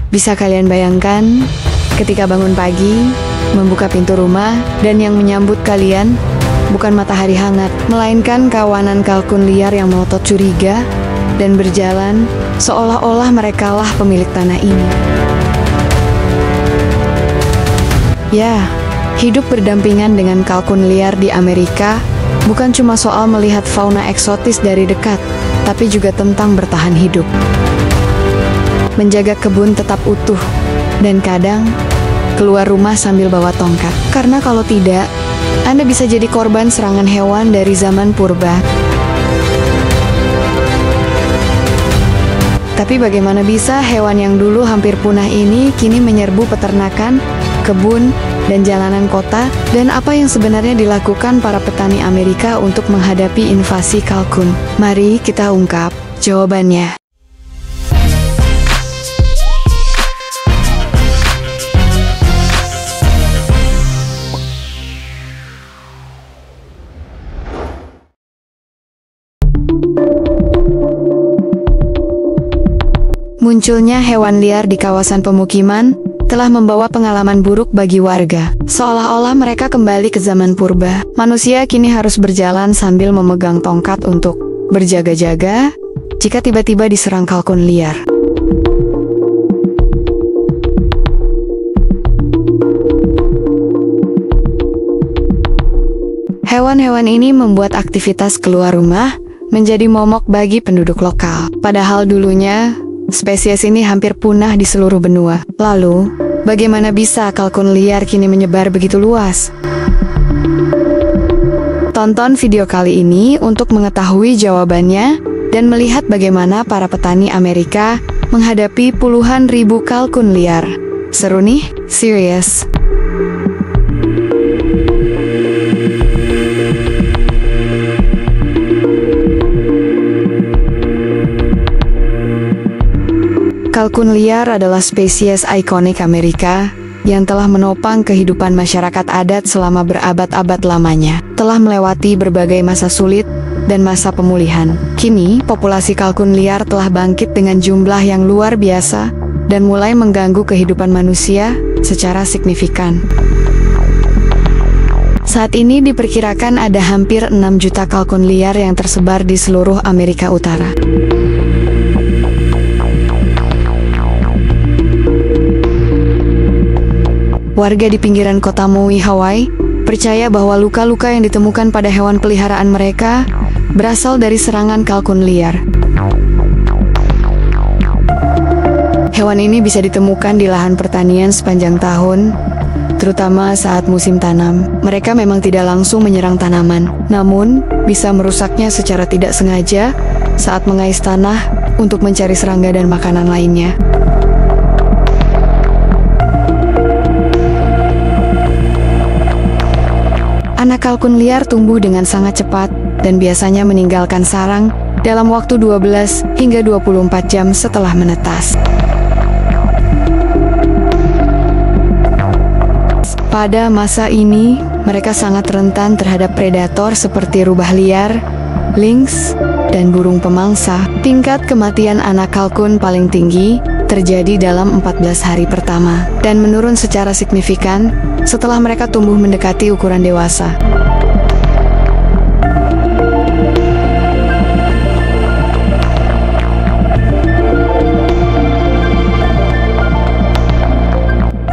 Bisa kalian bayangkan, ketika bangun pagi, membuka pintu rumah, dan yang menyambut kalian bukan matahari hangat, melainkan kawanan kalkun liar yang melotot curiga dan berjalan seolah-olah merekalah pemilik tanah ini. Ya, hidup berdampingan dengan kalkun liar di Amerika bukan cuma soal melihat fauna eksotis dari dekat, tapi juga tentang bertahan hidup. Menjaga kebun tetap utuh, dan kadang keluar rumah sambil bawa tongkat. Karena kalau tidak, Anda bisa jadi korban serangan hewan dari zaman purba. Tapi bagaimana bisa hewan yang dulu hampir punah ini kini menyerbu peternakan, kebun, dan jalanan kota? Dan apa yang sebenarnya dilakukan para petani Amerika untuk menghadapi invasi kalkun? Mari kita ungkap jawabannya. Munculnya hewan liar di kawasan pemukiman telah membawa pengalaman buruk bagi warga. Seolah-olah mereka kembali ke zaman purba. Manusia kini harus berjalan sambil memegang tongkat untuk berjaga-jaga jika tiba-tiba diserang kalkun liar. Hewan-hewan ini membuat aktivitas keluar rumah menjadi momok bagi penduduk lokal. Padahal dulunya spesies ini hampir punah di seluruh benua. Lalu, bagaimana bisa kalkun liar kini menyebar begitu luas? Tonton video kali ini untuk mengetahui jawabannya dan melihat bagaimana para petani Amerika menghadapi puluhan ribu kalkun liar. Seru nih, serius. Kalkun liar adalah spesies ikonik Amerika yang telah menopang kehidupan masyarakat adat selama berabad-abad lamanya. Telah melewati berbagai masa sulit dan masa pemulihan. Kini, populasi kalkun liar telah bangkit dengan jumlah yang luar biasa dan mulai mengganggu kehidupan manusia secara signifikan. Saat ini diperkirakan ada hampir 6 juta kalkun liar yang tersebar di seluruh Amerika Utara. Warga di pinggiran kota Maui, Hawaii, percaya bahwa luka-luka yang ditemukan pada hewan peliharaan mereka berasal dari serangan kalkun liar. Hewan ini bisa ditemukan di lahan pertanian sepanjang tahun, terutama saat musim tanam. Mereka memang tidak langsung menyerang tanaman, namun bisa merusaknya secara tidak sengaja saat mengais tanah untuk mencari serangga dan makanan lainnya. Anak kalkun liar tumbuh dengan sangat cepat dan biasanya meninggalkan sarang dalam waktu 12 hingga 24 jam setelah menetas. Pada masa ini, mereka sangat rentan terhadap predator seperti rubah liar, lynx, dan burung pemangsa. Tingkat kematian anak kalkun paling tinggi terjadi dalam 14 hari pertama dan menurun secara signifikan setelah mereka tumbuh mendekati ukuran dewasa.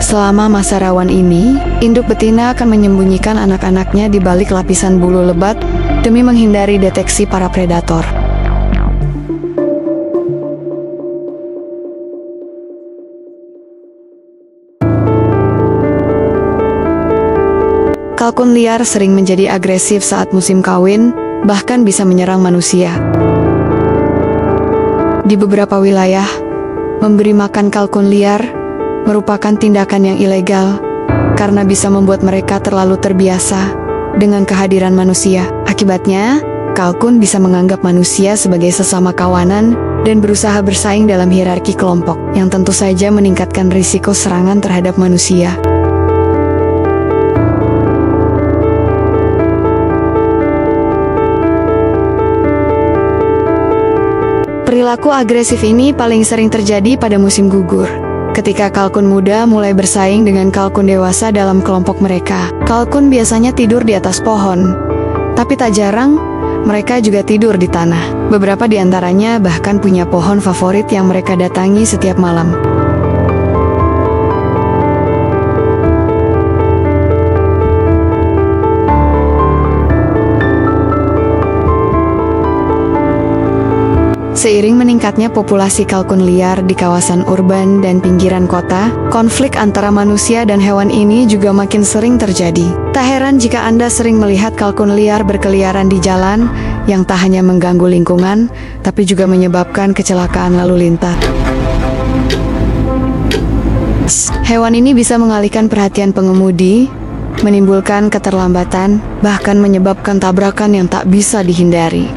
Selama masa rawan ini, induk betina akan menyembunyikan anak-anaknya di balik lapisan bulu lebat demi menghindari deteksi para predator. Kalkun liar sering menjadi agresif saat musim kawin, bahkan bisa menyerang manusia. Di beberapa wilayah, memberi makan kalkun liar merupakan tindakan yang ilegal karena bisa membuat mereka terlalu terbiasa dengan kehadiran manusia. Akibatnya, kalkun bisa menganggap manusia sebagai sesama kawanan dan berusaha bersaing dalam hierarki kelompok, yang tentu saja meningkatkan risiko serangan terhadap manusia. Perilaku agresif ini paling sering terjadi pada musim gugur, Ketika kalkun muda mulai bersaing dengan kalkun dewasa dalam kelompok mereka, kalkun biasanya tidur di atas pohon, tapi tak jarang mereka juga tidur di tanah. Beberapa di antaranya bahkan punya pohon favorit yang mereka datangi setiap malam. Seiring meningkatnya populasi kalkun liar di kawasan urban dan pinggiran kota, konflik antara manusia dan hewan ini juga makin sering terjadi. Tak heran jika Anda sering melihat kalkun liar berkeliaran di jalan yang tak hanya mengganggu lingkungan, tapi juga menyebabkan kecelakaan lalu lintas. Hewan ini bisa mengalihkan perhatian pengemudi, menimbulkan keterlambatan, bahkan menyebabkan tabrakan yang tak bisa dihindari.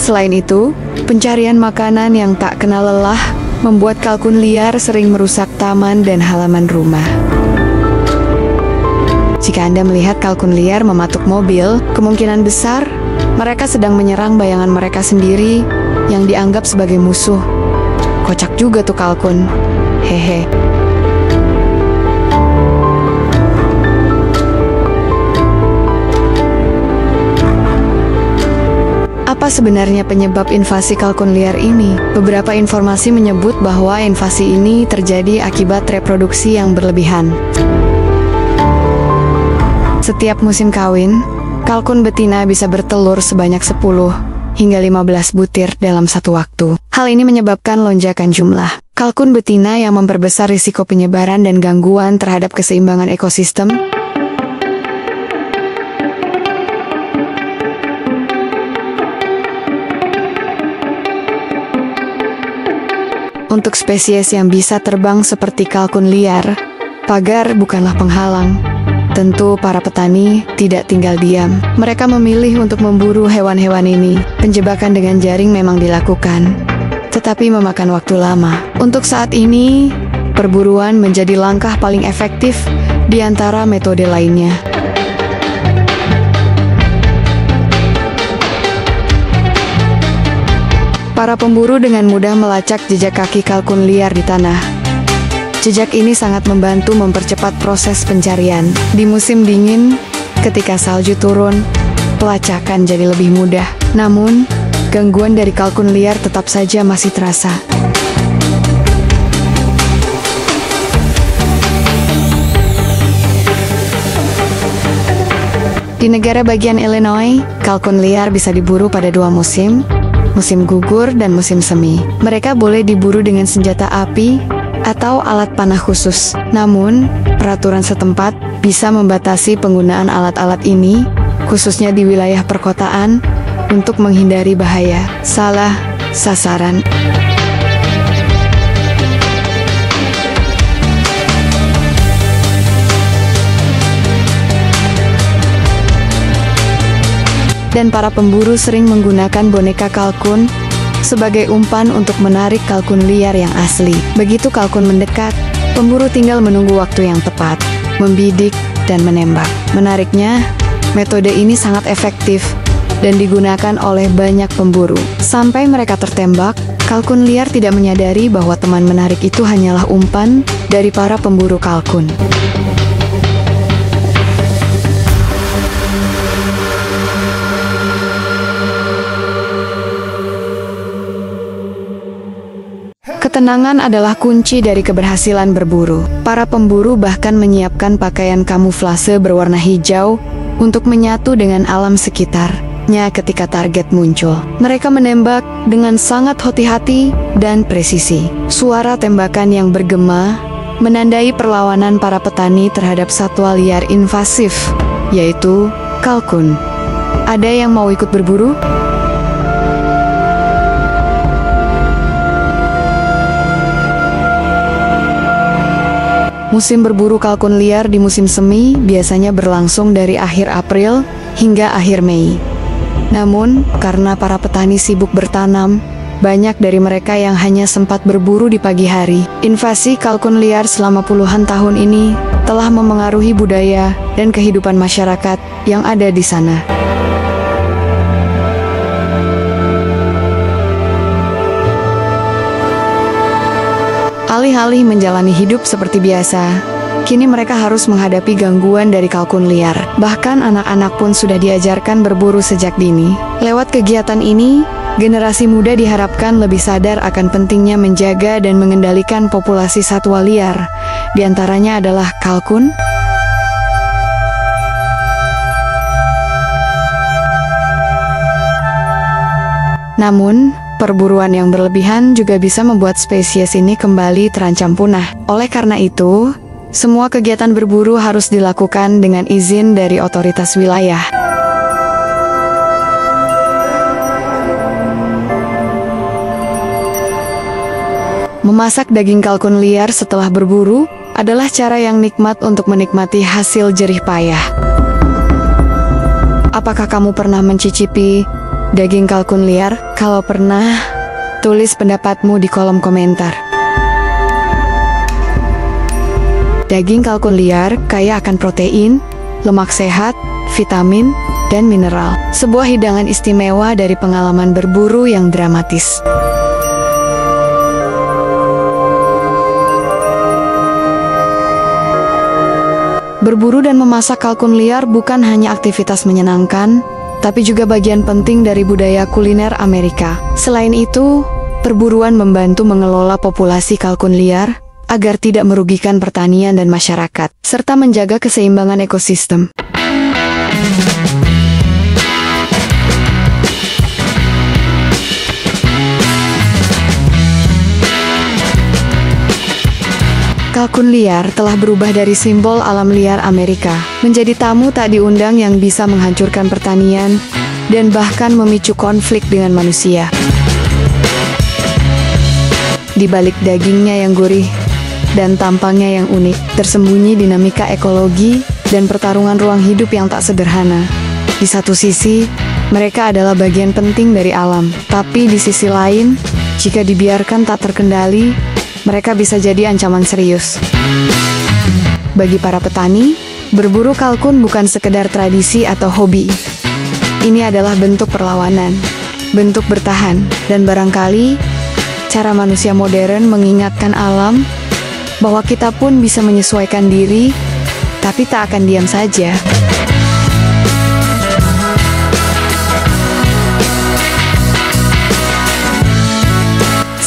Selain itu, pencarian makanan yang tak kenal lelah membuat kalkun liar sering merusak taman dan halaman rumah. Jika Anda melihat kalkun liar mematuk mobil, kemungkinan besar mereka sedang menyerang bayangan mereka sendiri yang dianggap sebagai musuh. Kocak juga tuh kalkun. Hehe. Apa sebenarnya penyebab invasi kalkun liar ini? Beberapa informasi menyebut bahwa invasi ini terjadi akibat reproduksi yang berlebihan. Setiap musim kawin, kalkun betina bisa bertelur sebanyak 10 hingga 15 butir dalam satu waktu. Hal ini menyebabkan lonjakan jumlah kalkun betina yang memperbesar risiko penyebaran dan gangguan terhadap keseimbangan ekosistem. Untuk spesies yang bisa terbang seperti kalkun liar, pagar bukanlah penghalang. Tentu para petani tidak tinggal diam. Mereka memilih untuk memburu hewan-hewan ini. Penjebakan dengan jaring memang dilakukan, tetapi memakan waktu lama. Untuk saat ini, perburuan menjadi langkah paling efektif di antara metode lainnya. Para pemburu dengan mudah melacak jejak kaki kalkun liar di tanah. Jejak ini sangat membantu mempercepat proses pencarian. Di musim dingin, ketika salju turun, pelacakan jadi lebih mudah. Namun, gangguan dari kalkun liar tetap saja masih terasa. Di negara bagian Illinois, kalkun liar bisa diburu pada 2 musim, musim gugur dan musim semi. Mereka boleh diburu dengan senjata api atau alat panah khusus. Namun, peraturan setempat bisa membatasi penggunaan alat-alat ini, khususnya di wilayah perkotaan, untuk menghindari bahaya salah sasaran. Dan para pemburu sering menggunakan boneka kalkun sebagai umpan untuk menarik kalkun liar yang asli. Begitu kalkun mendekat, pemburu tinggal menunggu waktu yang tepat, membidik, dan menembak. Menariknya, metode ini sangat efektif dan digunakan oleh banyak pemburu. Sampai mereka tertembak, kalkun liar tidak menyadari bahwa teman menarik itu hanyalah umpan dari para pemburu kalkun. Ketenangan adalah kunci dari keberhasilan berburu. Para pemburu bahkan menyiapkan pakaian kamuflase berwarna hijau untuk menyatu dengan alam sekitarnya ketika target muncul. Mereka menembak dengan sangat hati-hati dan presisi. Suara tembakan yang bergema menandai perlawanan para petani terhadap satwa liar invasif, yaitu kalkun. Ada yang mau ikut berburu? Musim berburu kalkun liar di musim semi biasanya berlangsung dari akhir April hingga akhir Mei. Namun, karena para petani sibuk bertanam, banyak dari mereka yang hanya sempat berburu di pagi hari. Invasi kalkun liar selama puluhan tahun ini telah memengaruhi budaya dan kehidupan masyarakat yang ada di sana. Alih-alih menjalani hidup seperti biasa, kini mereka harus menghadapi gangguan dari kalkun liar. Bahkan anak-anak pun sudah diajarkan berburu sejak dini. Lewat kegiatan ini, generasi muda diharapkan lebih sadar akan pentingnya menjaga dan mengendalikan populasi satwa liar. Di antaranya adalah kalkun, namun, perburuan yang berlebihan juga bisa membuat spesies ini kembali terancam punah. Oleh karena itu, semua kegiatan berburu harus dilakukan dengan izin dari otoritas wilayah. Memasak daging kalkun liar setelah berburu adalah cara yang nikmat untuk menikmati hasil jerih payah. Apakah kamu pernah mencicipi daging kalkun liar? Kalau pernah, tulis pendapatmu di kolom komentar. Daging kalkun liar kaya akan protein, lemak sehat, vitamin, dan mineral. Sebuah hidangan istimewa dari pengalaman berburu yang dramatis. Berburu dan memasak kalkun liar bukan hanya aktivitas menyenangkan, tapi juga bagian penting dari budaya kuliner Amerika. Selain itu, perburuan membantu mengelola populasi kalkun liar agar tidak merugikan pertanian dan masyarakat, serta menjaga keseimbangan ekosistem. Kalkun liar telah berubah dari simbol alam liar Amerika menjadi tamu tak diundang yang bisa menghancurkan pertanian dan bahkan memicu konflik dengan manusia. Di balik dagingnya yang gurih dan tampangnya yang unik, tersembunyi dinamika ekologi dan pertarungan ruang hidup yang tak sederhana. Di satu sisi, mereka adalah bagian penting dari alam, tapi di sisi lain, jika dibiarkan tak terkendali, mereka bisa jadi ancaman serius. Bagi para petani, berburu kalkun bukan sekedar tradisi atau hobi. Ini adalah bentuk perlawanan, bentuk bertahan, dan barangkali cara manusia modern mengingatkan alam bahwa kita pun bisa menyesuaikan diri, tapi tak akan diam saja.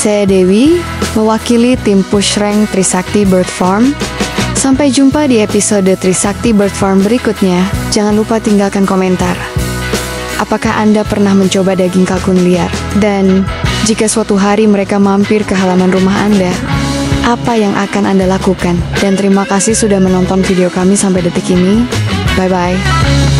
Saya Dewi, mewakili tim Pushrank Trisakti Bird Farm. Sampai jumpa di episode Trisakti Bird Farm berikutnya. Jangan lupa tinggalkan komentar. Apakah Anda pernah mencoba daging kalkun liar? Dan jika suatu hari mereka mampir ke halaman rumah Anda, apa yang akan Anda lakukan? Dan terima kasih sudah menonton video kami sampai detik ini. Bye-bye.